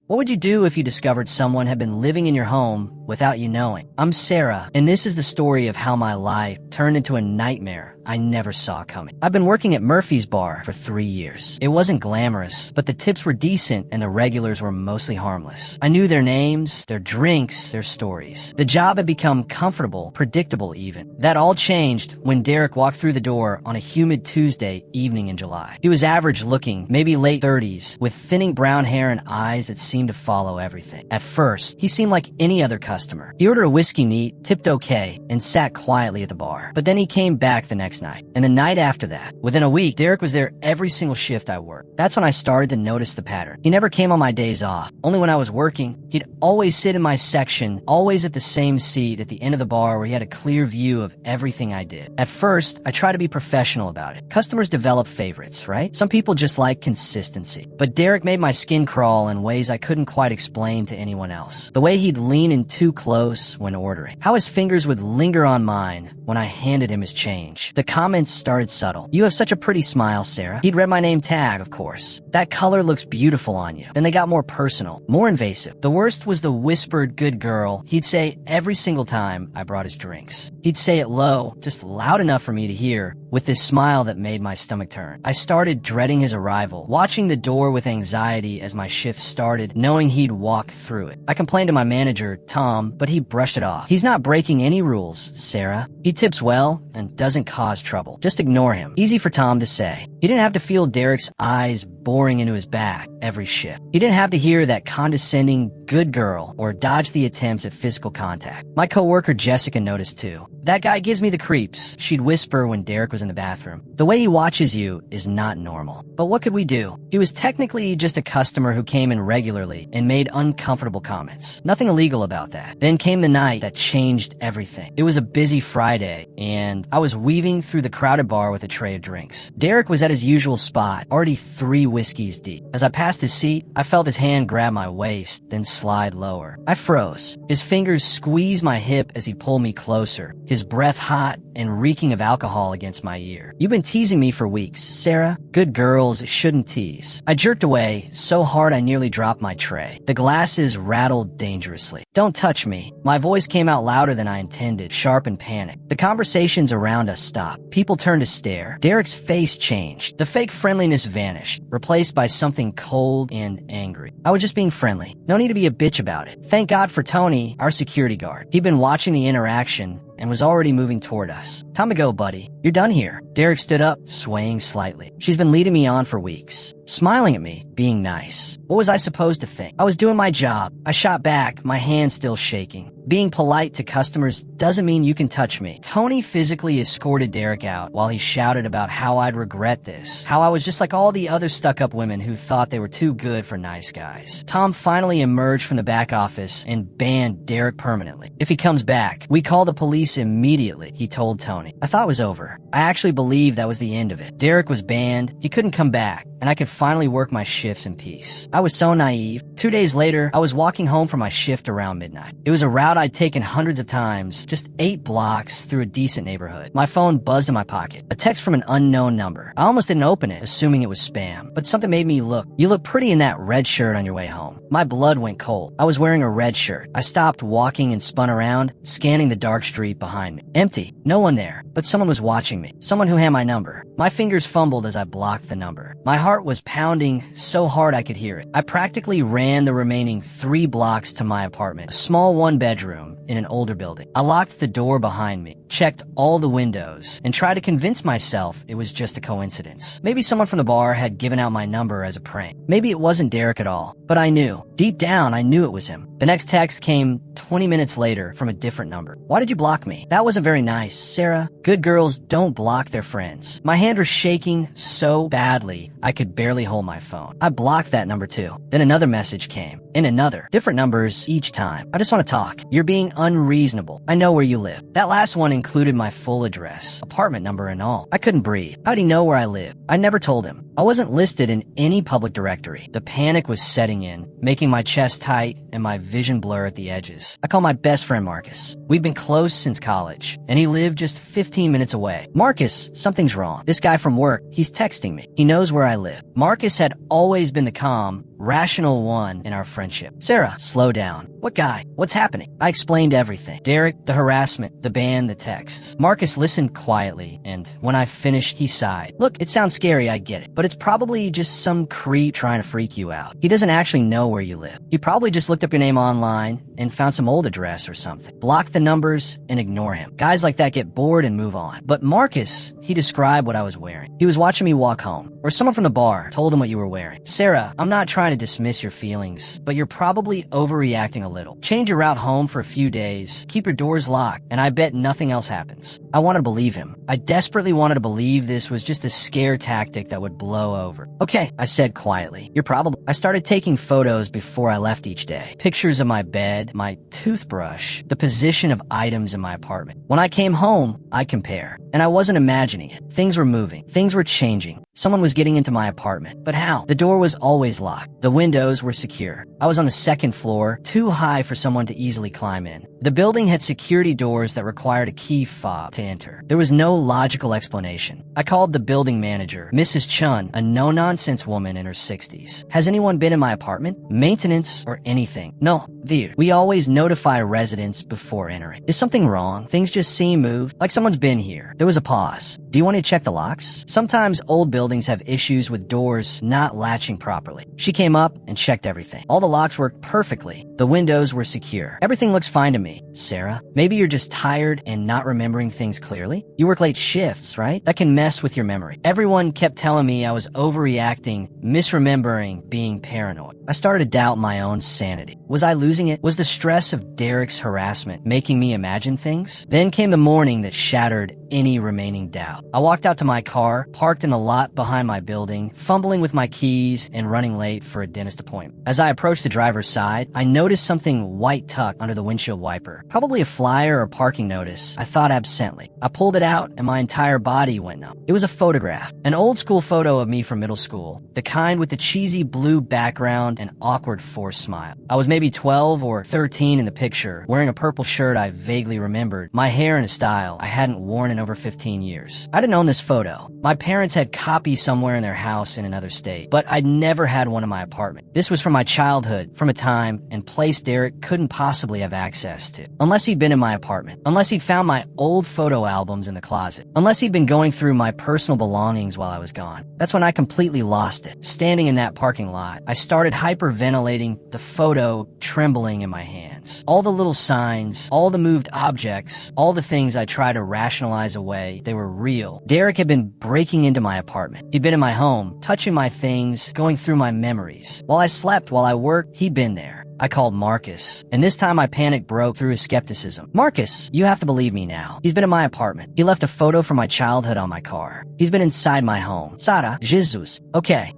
What would you do if you discovered someone had been living in your home without you knowing? I'm Sarah, and this is the story of how my life turned into a nightmare I never saw coming. I've been working at Murphy's Bar for 3 years. It wasn't glamorous, but the tips were decent and the regulars were mostly harmless. I knew their names, their drinks, their stories. The job had become comfortable, predictable even. That all changed when Derek walked through the door on a humid Tuesday evening in July. He was average looking, maybe late 30s, with thinning brown hair and eyes that seemed to follow everything. At first, he seemed like any other customer. He ordered a whiskey neat, tipped okay, and sat quietly at the bar. But then he came back the next night, and the night after that. Within a week, Derek was there every single shift I worked. That's when I started to notice the pattern. He never came on my days off. Only when I was working. He'd always sit in my section, always at the same seat at the end of the bar where he had a clear view of everything I did. At first, I tried to be professional about it. Customers develop favorites, right? Some people just like consistency. But Derek made my skin crawl in ways I couldn't quite explain to anyone else. The way he'd lean in too close when ordering. How his fingers would linger on mine when I handed him his change. The comments started subtle. "You have such a pretty smile, Sarah." He'd read my name tag, of course. "That color looks beautiful on you." Then they got more personal, more invasive. The worst was the whispered "good girl" he'd say every single time I brought his drinks. He'd say it low, just loud enough for me to hear, with this smile that made my stomach turn. I started dreading his arrival, watching the door with anxiety as my shift started, knowing he'd walk through it. I complained to my manager, Tom, but he brushed it off. "He's not breaking any rules, Sarah. He tips well and doesn't cause trouble. Just ignore him." Easy for Tom to say. He didn't have to feel Derek's eyes boring into his back every shift. He didn't have to hear that condescending "good girl" or dodge the attempts at physical contact. My coworker Jessica noticed too. "That guy gives me the creeps," she'd whisper when Derek was in the bathroom. "The way he watches you is not normal." But what could we do? He was technically just a customer who came in regularly and made uncomfortable comments. Nothing illegal about that. Then came the night that changed everything. It was a busy Friday, and I was weaving through the crowded bar with a tray of drinks. Derek was at his usual spot, already 3 whiskeys deep. As I passed his seat, I felt his hand grab my waist, then slide lower. I froze. His fingers squeezed my hip as he pulled me closer, his breath hot and reeking of alcohol against my ear. "You've been teasing me for weeks, Sarah. Good girls shouldn't tease." I jerked away so hard I nearly dropped my tray. The glasses rattled dangerously. "Don't touch me." My voice came out louder than I intended, sharp and panicked. The conversations around us stopped. People turned to stare. Derek's face changed. The fake friendliness vanished, replaced by something cold and angry. I was just being friendly. No need to be a bitch about it. Thank God for Tony, our security guard. He'd been watching the interaction and was already moving toward us. "Time to go, buddy. You're done here." Derek stood up, swaying slightly. "She's been leading me on for weeks." Smiling at me, being nice. What was I supposed to think? I was doing my job. I shot back, my hand still shaking. Being polite to customers doesn't mean you can touch me. Tony physically escorted Derek out while he shouted about how I'd regret this, how I was just like all the other stuck-up women who thought they were too good for nice guys. Tom finally emerged from the back office and banned Derek permanently. "If he comes back, we call the police immediately," he told Tony. I thought it was over. I actually believed that was the end of it. Derek was banned, he couldn't come back, and I could finally work my shifts in peace. I was so naive. 2 days later, I was walking home from my shift around midnight. It was a route I'd taken hundreds of times, just 8 blocks through a decent neighborhood. My phone buzzed in my pocket. A text from an unknown number. I almost didn't open it, assuming it was spam, but something made me look. "You look pretty in that red shirt on your way home." My blood went cold. I was wearing a red shirt. I stopped walking and spun around, scanning the dark street behind me. Empty. No one there, but someone was watching me. Someone who had my number. My fingers fumbled as I blocked the number. My heart was pounding so hard I could hear it. I practically ran the remaining 3 blocks to my apartment, a small 1-bedroom in an older building. I locked the door behind me, checked all the windows, and tried to convince myself it was just a coincidence. Maybe someone from the bar had given out my number as a prank. Maybe it wasn't Derek at all, but I knew. Deep down, I knew it was him. The next text came 20 minutes later from a different number. "Why did you block me?" "That wasn't very nice, Sarah. Good girls don't block their friends." My hand was shaking so badly I could barely hold my phone. I blocked that number too. Then another message came, and another. Different numbers each time. "I just want to talk. You're being unreasonable. I know where you live." That last one included my full address, apartment number and all. I couldn't breathe. How'd he know where I lived? I never told him. I wasn't listed in any public directory. The panic was setting in, making my chest tight and my vision blur at the edges. I called my best friend Marcus. We've been close since college, and he lived just 15 minutes away. "Marcus, something's wrong. This guy from work, he's texting me. He knows where I live." Marcus had always been the calm, rational one in our friendship. Sarah, slow down. What guy? What's happening? I explained everything. Derek, the harassment, the ban, the texts. Marcus listened quietly, and when I finished, he sighed. Look, it sounds scary, I get it, but it's probably just some creep trying to freak you out. He doesn't actually know where you live. He probably just looked up your name online and found some old address or something. Block the numbers and ignore him. Guys like that get bored and move on. But Marcus, he described what I was wearing. He was watching me walk home, or someone from the bar told him what you were wearing. Sarah, I'm not trying to dismiss your feelings, but you're probably overreacting a little. Change your route home for a few days, keep your doors locked, and I bet nothing else happens. I wanted to believe him. I desperately wanted to believe this was just a scare tactic that would blow over. Okay, I said quietly. You're probably... I started taking photos before I left each day. Pictures of my bed, my toothbrush, the position of items in my apartment. When I came home, I compare. And I wasn't imagining it. Things were moving. Things were changing. Someone was getting into my apartment. But how? The door was always locked. The windows were secure. I was on the second floor, too high for someone to easily climb in. The building had security doors that required a key fob to enter. There was no logical explanation. I called the building manager, Mrs. Chun, a no-nonsense woman in her 60s. Has anyone been in my apartment? Maintenance or anything? No, dear. We always notify residents before entering. Is something wrong? Things just seem moved, like someone's been here. There was a pause. Do you want to check the locks? Sometimes old buildings have issues with doors not latching properly. She came up and checked everything. All the locks worked perfectly. The windows were secure. Everything looks fine to me. Sarah, maybe you're just tired and not remembering things clearly? You work late shifts, right? That can mess with your memory. Everyone kept telling me I was overreacting, misremembering, being paranoid. I started to doubt my own sanity. Was I losing it? Was the stress of Derek's harassment making me imagine things? Then came the morning that shattered any remaining doubt. I walked out to my car, parked in the lot behind my building, fumbling with my keys and running late for a dentist appointment. As I approached the driver's side, I noticed something white tucked under the windshield wiper. Probably a flyer or parking notice, I thought absently. I pulled it out and my entire body went numb. It was a photograph, an old school photo of me from middle school, the kind with the cheesy blue background and awkward forced smile. I was maybe 12 or 13 in the picture, wearing a purple shirt I vaguely remembered, my hair in a style I hadn't worn in over 15 years. I didn't own this photo. My parents had copies somewhere in their house in another state, but I'd never had one in my apartment. This was from my childhood, from a time and place Derek couldn't possibly have access to. Unless he'd been in my apartment. Unless he'd found my old photo albums in the closet. Unless he'd been going through my personal belongings while I was gone. That's when I completely lost it. Standing in that parking lot, I started hyperventilating, the photo trembling in my hands. All the little signs, all the moved objects, all the things I tried to rationalize away, they were real. Derek had been breaking into my apartment. He'd been in my home, touching my things, going through my memories. While I slept, while I worked, he'd been there. I called Marcus, and this time my panic broke through his skepticism. Marcus, you have to believe me now. He's been in my apartment. He left a photo from my childhood on my car. He's been inside my home. Sarah, Jesus. Okay,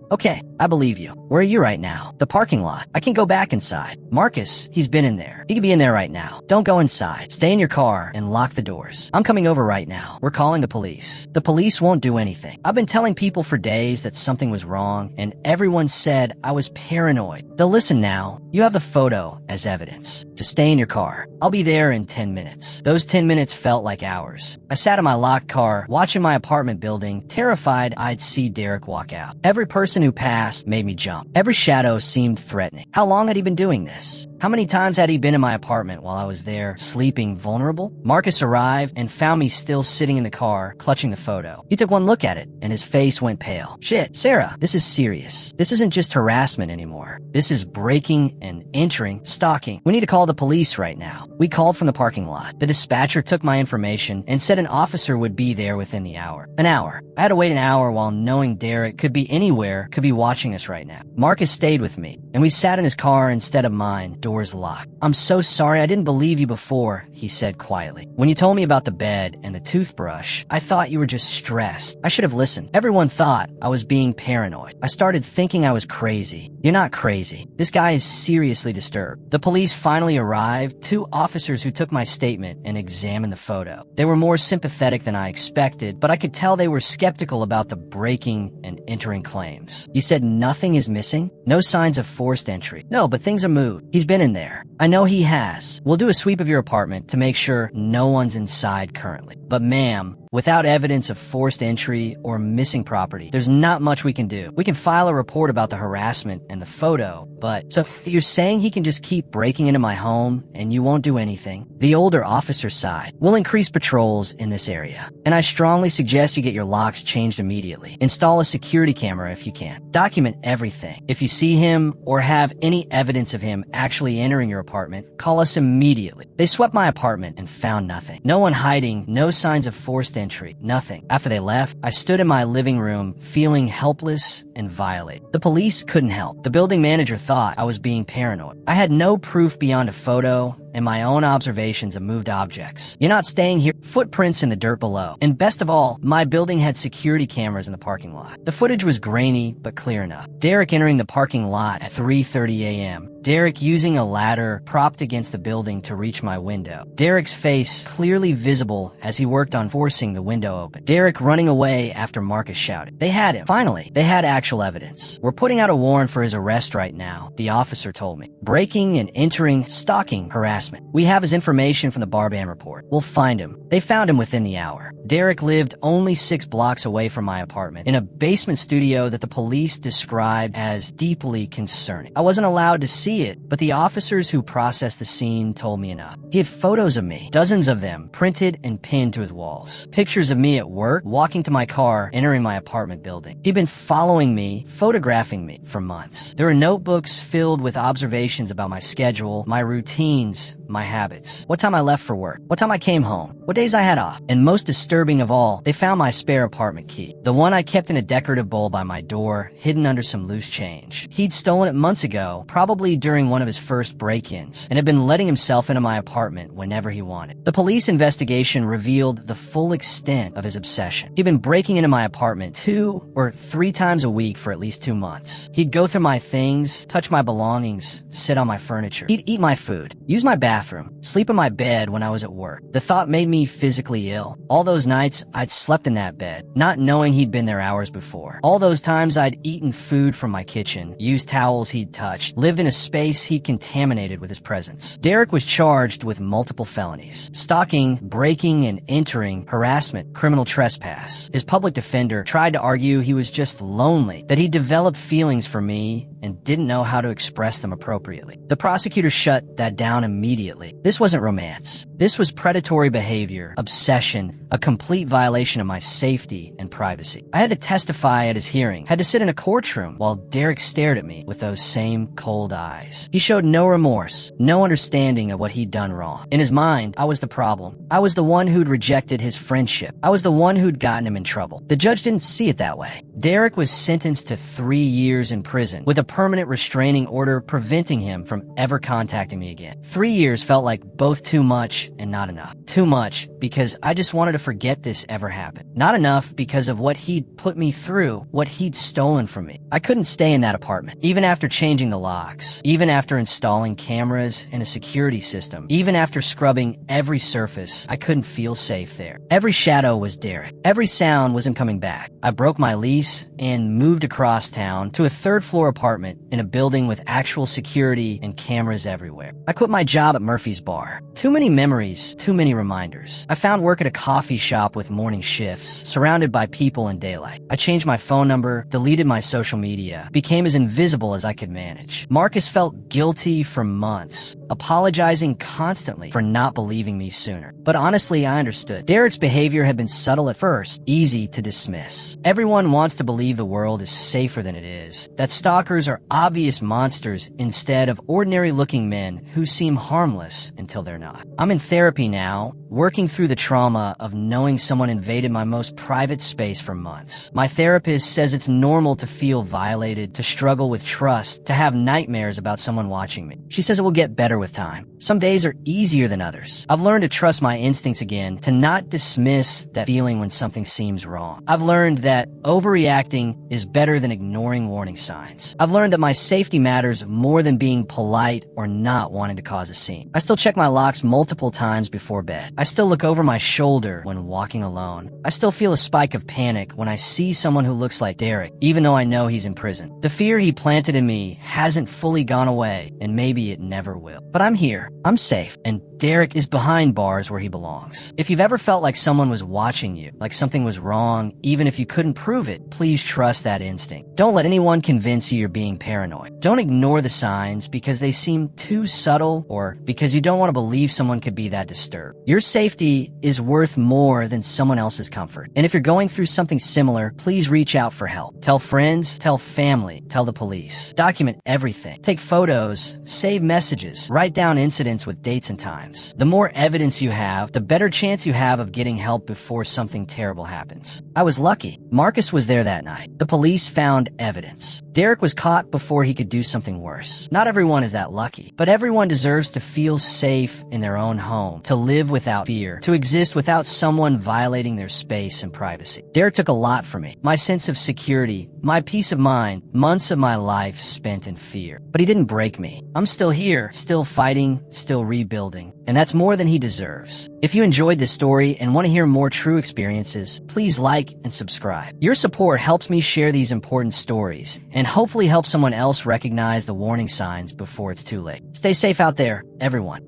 I believe you. Where are you right now? The parking lot. I can go back inside. Marcus, he's been in there. He could be in there right now. Don't go inside. Stay in your car and lock the doors. I'm coming over right now. We're calling the police. The police won't do anything. I've been telling people for days that something was wrong, and everyone said I was paranoid. They'll listen now. You have the photo as evidence. Just stay in your car. I'll be there in 10 minutes. Those 10 minutes felt like hours. I sat in my locked car, watching my apartment building, terrified I'd see Derek walk out. Every person who passed made me jump. Every shadow seemed threatening. How long had he been doing this? How many times had he been in my apartment while I was there, sleeping vulnerable? Marcus arrived and found me still sitting in the car, clutching the photo. He took one look at it, and his face went pale. Shit, Sarah, this is serious. This isn't just harassment anymore. This is breaking and entering, stalking. We need to call the police right now. We called from the parking lot. The dispatcher took my information and said an officer would be there within the hour. An hour. I had to wait an hour while knowing Derek could be anywhere, could be watching us right now. Marcus stayed with me, and we sat in his car instead of mine, doors locked. I'm so sorry, I didn't believe you before, he said quietly. When you told me about the bed and the toothbrush, I thought you were just stressed. I should have listened. Everyone thought I was being paranoid. I started thinking I was crazy. You're not crazy. This guy is seriously disturbed. The police finally arrived, 2 officers who took my statement and examined the photo. They were more sympathetic than I expected, but I could tell they were skeptical about the breaking and entering claims. You said nothing is missing? No signs of forced entry. No, but things are moved. He's been in there. I know he has. We'll do a sweep of your apartment to make sure no one's inside currently. But ma'am, Without evidence of forced entry or missing property, there's not much we can do. We can file a report about the harassment and the photo, but so you're saying he can just keep breaking into my home and you won't do anything? The older officer sighed. We'll increase patrols in this area, and I strongly suggest you get your locks changed immediately. Install a security camera if you can. Document everything. If you see him or have any evidence of him actually entering your apartment, call us immediately. They swept my apartment and found nothing. No one hiding, no signs of forced entry, nothing. After they left, I stood in my living room feeling helpless and violated. The police couldn't help. The building manager thought I was being paranoid. I had no proof beyond a photo and my own observations of moved objects. You're not staying here. Footprints in the dirt below. And best of all, my building had security cameras in the parking lot. The footage was grainy, but clear enough. Derek entering the parking lot at 3:30 a.m. Derek using a ladder propped against the building to reach my window. Derek's face clearly visible as he worked on forcing the window open. Derek running away after Marcus shouted. They had him. Finally, they had actual evidence. We're putting out a warrant for his arrest right now, the officer told me. Breaking and entering, stalking, harassment. We have his information from the Barban report. We'll find him. They found him within the hour. Derek lived only 6 blocks away from my apartment, in a basement studio that the police described as deeply concerning. I wasn't allowed to see it, but the officers who processed the scene told me enough. He had photos of me, dozens of them, printed and pinned to his walls. Pictures of me at work, walking to my car, entering my apartment building. He'd been following me, photographing me for months. There were notebooks filled with observations about my schedule, my routines, my habits, what time I left for work, what time I came home, what days I had off, and most disturbing of all, they found my spare apartment key, the one I kept in a decorative bowl by my door, hidden under some loose change. He'd stolen it months ago, probably during one of his first break-ins, and had been letting himself into my apartment whenever he wanted. The police investigation revealed the full extent of his obsession. He'd been breaking into my apartment 2 or 3 times a week for at least 2 months. He'd go through my things, touch my belongings, sit on my furniture. He'd eat my food, use my bathroom, sleep in my bed when I was at work. The thought made me physically ill. All those nights, I'd slept in that bed, not knowing he'd been there hours before. All those times I'd eaten food from my kitchen, used towels he'd touched, lived in a space he contaminated with his presence. Derek was charged with multiple felonies: stalking, breaking and entering, harassment, criminal trespass. His public defender tried to argue he was just lonely, that he developed feelings for me and didn't know how to express them appropriately. The prosecutor shut that down immediately. This wasn't romance. This was predatory behavior, obsession, a complete violation of my safety and privacy. I had to testify at his hearing, had to sit in a courtroom while Derek stared at me with those same cold eyes. He showed no remorse, no understanding of what he'd done wrong. In his mind, I was the problem. I was the one who'd rejected his friendship. I was the one who'd gotten him in trouble. The judge didn't see it that way. Derek was sentenced to 3 years in prison, with a permanent restraining order preventing him from ever contacting me again. 3 years felt like both too much and not enough. Too much because I just wanted to forget this ever happened. Not enough because of what he'd put me through, what he'd stolen from me. I couldn't stay in that apartment, even after changing the locks, even after installing cameras and a security system, even after scrubbing every surface. I couldn't feel safe there. Every shadow was Derek. Every sound wasn't coming back. I broke my lease and moved across town to a 3rd-floor apartment in a building with actual security and cameras everywhere. I quit my job at Murphy's Bar. Too many memories, too many reminders. I found work at a coffee shop with morning shifts, surrounded by people in daylight. I changed my phone number, deleted my social media, became as invisible as I could manage. Marcus felt guilty for months, apologizing constantly for not believing me sooner. But honestly, I understood. Derek's behavior had been subtle at first, easy to dismiss. Everyone wants to believe the world is safer than it is, that stalkers are obvious monsters instead of ordinary-looking men who seem harmless until they're not. I'm in therapy now, working through the trauma of knowing someone invaded my most private space for months. My therapist says it's normal to feel violated, to struggle with trust, to have nightmares about someone watching me. She says it will get better with time. Some days are easier than others. I've learned to trust my instincts again, to not dismiss that feeling when something seems wrong. I've learned that overreacting is better than ignoring warning signs. I've learned that my safety matters more than being polite or not wanting to cause a scene. I still check my locks multiple times before bed. I still look over my shoulder when walking alone. I still feel a spike of panic when I see someone who looks like Derek, even though I know he's in prison. The fear he planted in me hasn't fully gone away, and maybe it never will. But I'm here, I'm safe, and Derek is behind bars where he belongs. If you've ever felt like someone was watching you, like something was wrong, even if you couldn't prove it, please trust that instinct. Don't let anyone convince you you're being paranoid. Don't ignore the signs because they seem too subtle or because you don't want to believe someone could be that disturbed. Your safety is worth more than someone else's comfort. And if you're going through something similar, please reach out for help. Tell friends, tell family, tell the police. Document everything. Take photos, save messages, write down incidents with dates and times. The more evidence you have, the better chance you have of getting help before something terrible happens. I was lucky. Marcus was there that night. The police found evidence. Derek was caught before he could do something worse. Not everyone is that lucky, but everyone deserves to feel safe in their own home, to live without fear, to exist without someone violating their space and privacy. Derek took a lot from me. My sense of security, my peace of mind, months of my life spent in fear. But he didn't break me. I'm still here, still fighting, still rebuilding. And that's more than he deserves. If you enjoyed this story and want to hear more true experiences, please like and subscribe. Your support helps me share these important stories and hopefully help someone else recognize the warning signs before it's too late. Stay safe out there, everyone.